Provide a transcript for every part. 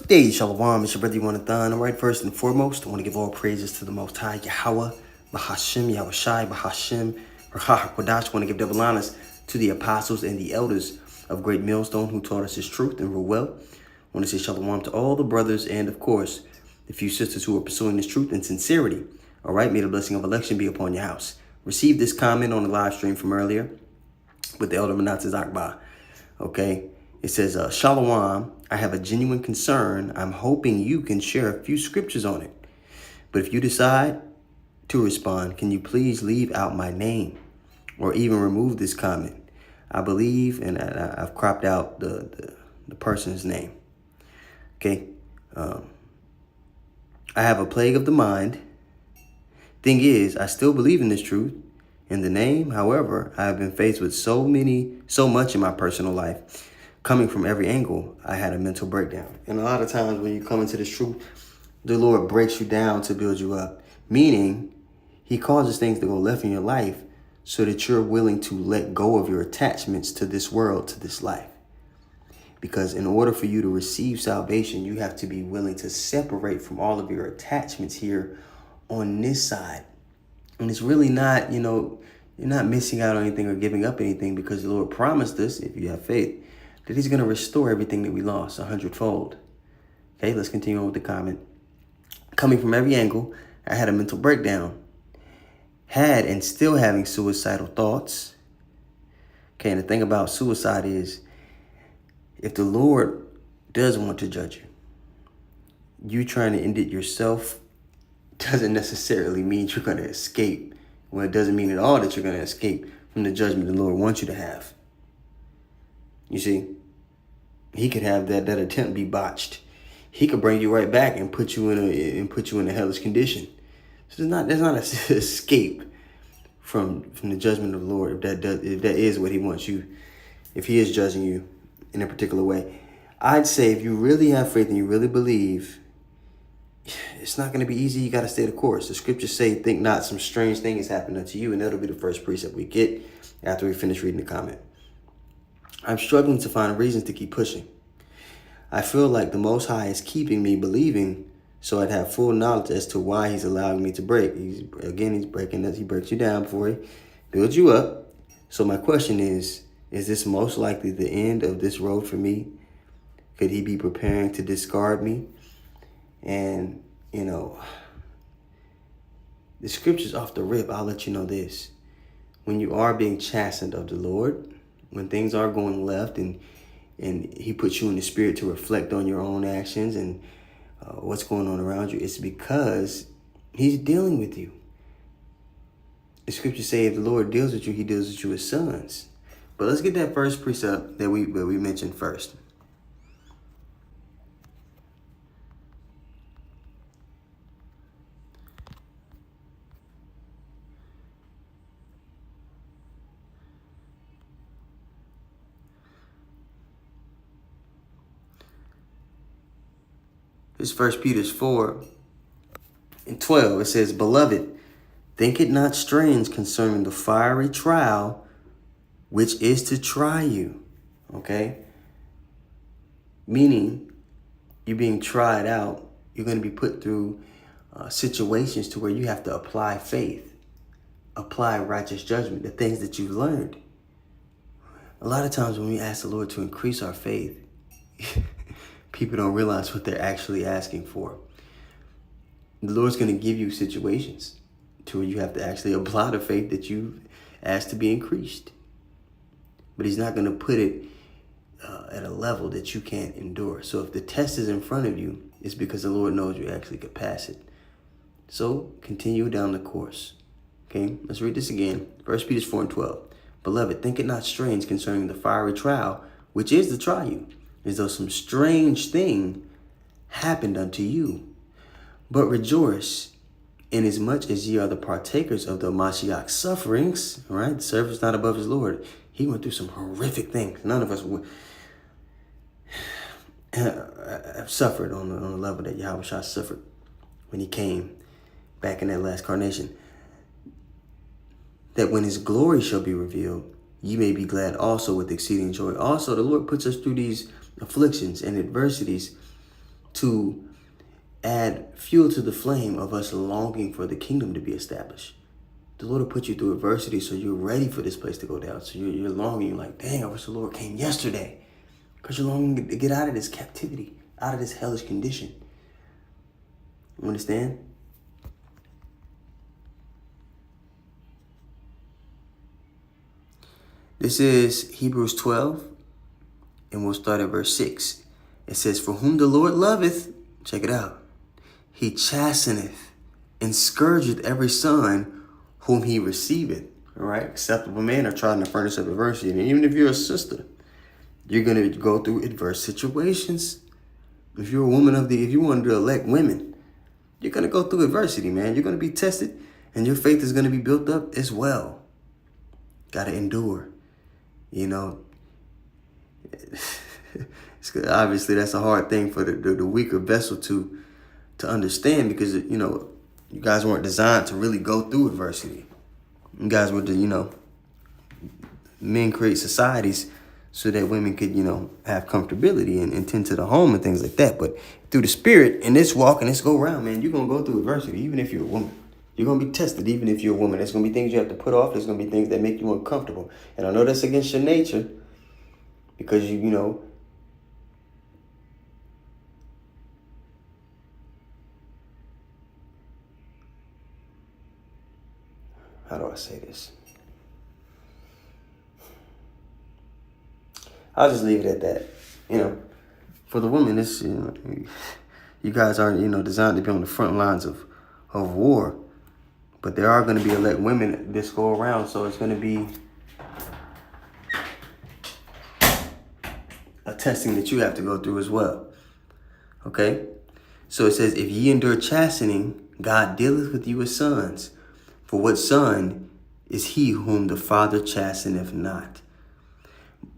Hey, Shalom, it's your brother Yonathan. All right, first and foremost, I want to give all praises to the Most High, Yahweh, Bahashim, Yahushai, Bahashim, Rahah Kodash. I want to give double honors to the apostles and the elders of Great Millstone who taught us his truth and rule well. I want to say Shalom to all the brothers and, of course, the few sisters who are pursuing this truth in sincerity. All right, may the blessing of election be upon your house. Receive this comment on the live stream from earlier with the elder Manasseh Zakba. Okay, it says, Shalom, I have a genuine concern. I'm hoping you can share a few scriptures on it. But if you decide to respond, can you please leave out my name or even remove this comment? I believe, and I've cropped out the person's name. Okay, I have a plague of the mind. Thing is, I still believe in this truth in the name. However, I have been faced with so much in my personal life. Coming from every angle, I had a mental breakdown. And a lot of times when you come into this truth, the Lord breaks you down to build you up. Meaning, he causes things to go left in your life so that you're willing to let go of your attachments to this world, to this life. Because in order for you to receive salvation, you have to be willing to separate from all of your attachments here on this side. And it's really not, you're not missing out on anything or giving up anything, because the Lord promised us, if you have faith, that he's going to restore everything that we lost 100-fold. Okay, let's continue on with the comment. Coming from every angle, I had a mental breakdown. Had and still having suicidal thoughts. Okay, and the thing about suicide is, if the Lord does want to judge you, you trying to end it yourself doesn't necessarily mean you're going to escape. Well, it doesn't mean at all that you're going to escape from the judgment the Lord wants you to have. You see, he could have that attempt be botched. He could bring you right back and put you in a hellish condition. So there's not an escape from the judgment of the Lord if that is what he wants you, if he is judging you in a particular way. I'd say if you really have faith and you really believe, it's not going to be easy. You got to stay the course. The scriptures say, think not some strange thing has happened unto you. And that'll be the first precept we get after we finish reading the comment. I'm struggling to find reasons to keep pushing. I feel like the Most High is keeping me believing so I'd have full knowledge as to why he's allowing me to break. He's breaking us. He breaks you down before he builds you up. So my question is this most likely the end of this road for me? Could he be preparing to discard me? And, the scriptures off the rip, I'll let you know this. When you are being chastened of the Lord, when things are going left and he puts you in the spirit to reflect on your own actions and what's going on around you, it's because he's dealing with you. The scriptures say if the Lord deals with you, he deals with you as sons. But let's get that first precept that we mentioned first. This 1 Peter 4:12. It says, Beloved, think it not strange concerning the fiery trial, which is to try you. Okay? Meaning, you're being tried out. You're going to be put through situations to where you have to apply faith, apply righteous judgment, the things that you've learned. A lot of times when we ask the Lord to increase our faith, people don't realize what they're actually asking for. The Lord's going to give you situations to where you have to actually apply the faith that you've asked to be increased. But he's not going to put it at a level that you can't endure. So if the test is in front of you, it's because the Lord knows you actually could pass it. So continue down the course. Okay, let's read this again. 1 Peter 4:12. Beloved, think it not strange concerning the fiery trial, which is to try you, as though some strange thing happened unto you. But rejoice, inasmuch as ye are the partakers of the Mashiach's sufferings. All right, the servant's not above his Lord. He went through some horrific things. None of us have suffered on the level that Yahushua suffered when he came back in that last carnation. That when his glory shall be revealed, ye may be glad also with exceeding joy. Also, the Lord puts us through these afflictions and adversities to add fuel to the flame of us longing for the kingdom to be established. The Lord will put you through adversity so you're ready for this place to go down. So you're longing, you're like, dang, I wish the Lord came yesterday. Because you're longing to get out of this captivity, out of this hellish condition. You understand? This is Hebrews 12, and we'll start at verse 6. It says, for whom the Lord loveth, check it out, he chasteneth and scourgeth every son whom he receiveth. All right? Acceptable men are trying to furnace up adversity. And even if you're a sister, you're going to go through adverse situations. If you're a woman if you want to elect women, you're going to go through adversity, man. You're going to be tested, and your faith is going to be built up as well. Got to endure. You know, obviously that's a hard thing for the weaker vessel to understand, because, you know, you guys weren't designed to really go through adversity. You guys were, men create societies so that women could, have comfortability and tend to the home and things like that. But through the spirit and this walk and this go around, man, you're going to go through adversity, even if you're a woman. You're going to be tested, even if you're a woman. There's going to be things you have to put off. There's going to be things that make you uncomfortable. And I know that's against your nature, because, how do I say this? I'll just leave it at that. For the women, this, you guys aren't, designed to be on the front lines of war. But there are going to be elect women this go around, so it's going to be a testing that you have to go through as well. Okay? So it says, if ye endure chastening, God dealeth with you as sons. For what son is he whom the Father chasteneth not?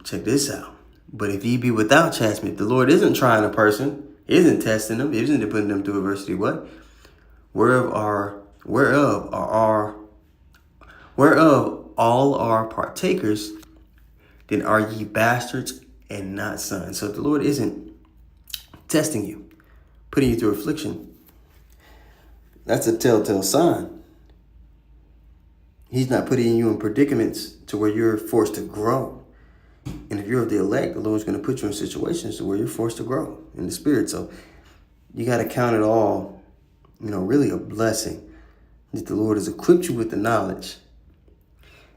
Check this out. But if ye be without chastisement, the Lord isn't trying a person, isn't testing them, isn't putting them through adversity. What? Whereof all are partakers, then are ye bastards and not sons. So if the Lord isn't testing you, putting you through affliction, that's a telltale sign. He's not putting you in predicaments to where you're forced to grow. And if you're of the elect, the Lord's going to put you in situations to where you're forced to grow in the spirit. So you got to count it all, really a blessing that the Lord has equipped you with the knowledge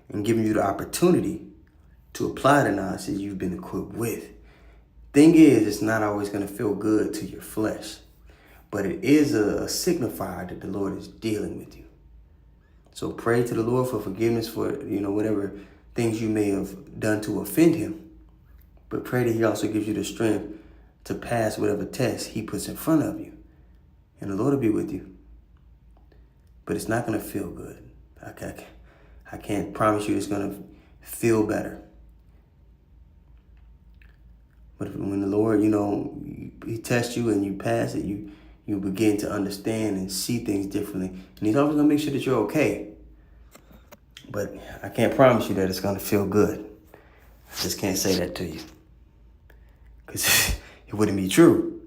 and given you the opportunity to apply the knowledge that you've been equipped with. Thing is, it's not always going to feel good to your flesh, but it is a signifier that the Lord is dealing with you. So pray to the Lord for forgiveness for, whatever things you may have done to offend him. But pray that he also gives you the strength to pass whatever test he puts in front of you. And the Lord will be with you. But it's not going to feel good. I can't promise you it's going to feel better. But when the Lord, he tests you and you pass it, you begin to understand and see things differently. And he's always going to make sure that you're okay. But I can't promise you that it's going to feel good. I just can't say that to you, because it wouldn't be true,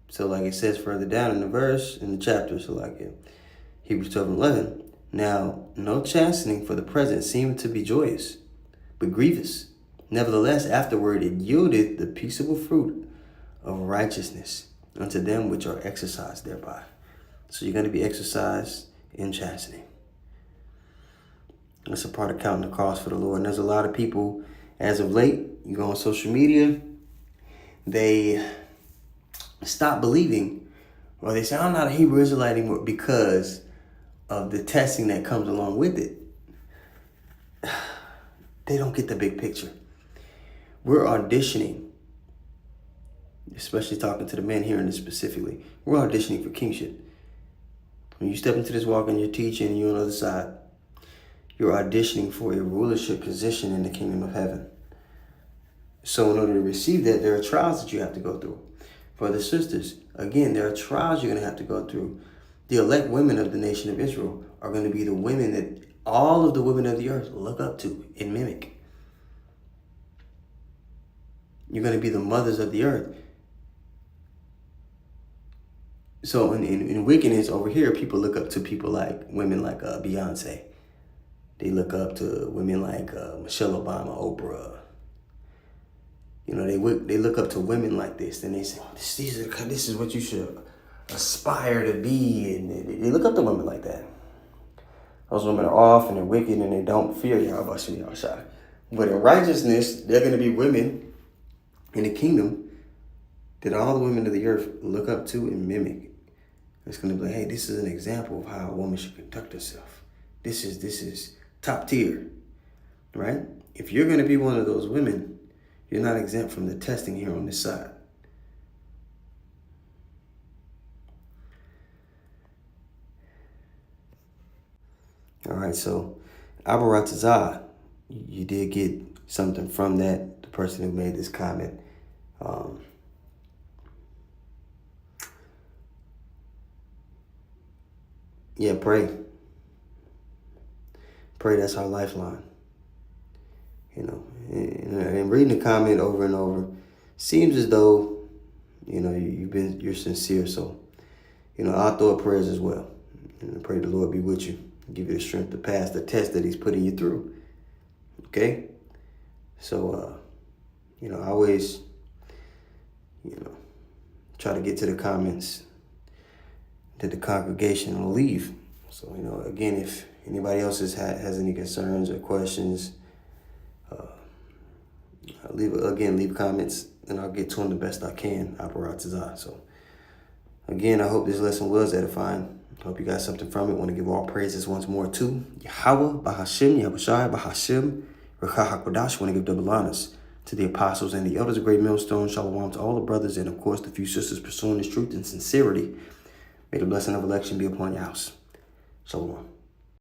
So like it says further down in the verse, in the chapter, so like in Hebrews 12:11, now no chastening for the present seemeth to be joyous, but grievous. Nevertheless, afterward it yieldeth the peaceable fruit of righteousness unto them which are exercised thereby. So you're going to be exercised in chastening. That's a part of counting the cost for the Lord. And there's a lot of people, as of late, you go on social media, they stop believing, or they say, I'm not a Hebrew Israelite anymore, because of the testing that comes along with it. They don't get the big picture. We're auditioning, especially talking to the men hearing this specifically, we're auditioning for kingship. When you step into this walk and you're teaching and you're on the other side, you're auditioning for a rulership position in the kingdom of heaven. So in order to receive that, there are trials that you have to go through. For the sisters, again, there are trials you're going to have to go through. The elect women of the nation of Israel are going to be the women that all of the women of the earth look up to and mimic. You're going to be the mothers of the earth. So in wickedness over here, people look up to people like women like Beyonce. They look up to women like Michelle Obama, Oprah. You know, they look up to women like this, and they say, this is what you should aspire to be, and they look up to women like that. Those women are off and they're wicked and they don't fear Yahweh Shem Yahushai. But in righteousness, they're going to be women in the kingdom that all the women of the earth look up to and mimic. It's going to be like, hey, this is an example of how a woman should conduct herself. This is top tier, right? If you're going to be one of those women, you're not exempt from the testing here on this side. All right, so Abaratazah, you did get something from that, the person who made this comment. Yeah, pray. Pray, that's our lifeline. You know, and reading the comment over and over seems as though, you know, you're sincere. So, you know, I'll throw up prayers as well. And I pray the Lord be with you, give you the strength to pass the test that he's putting you through. Okay? So, you know, I always, you know, try to get to the comments that the congregation will leave. So, you know, again, if anybody else has any concerns or questions, leave comments, and I'll get to them the best I can. Aparatazah. So, again, I hope this lesson was edifying. I hope you got something from it. I want to give all praises once more to Yahweh, Bahashim, Yahushai, Bahashim, Ruach HaKodesh. I want to give double honors to the apostles and the elders of Great Millstone. Shalom to all the brothers and, of course, the few sisters pursuing this truth in sincerity. May the blessing of election be upon your house. Shalom.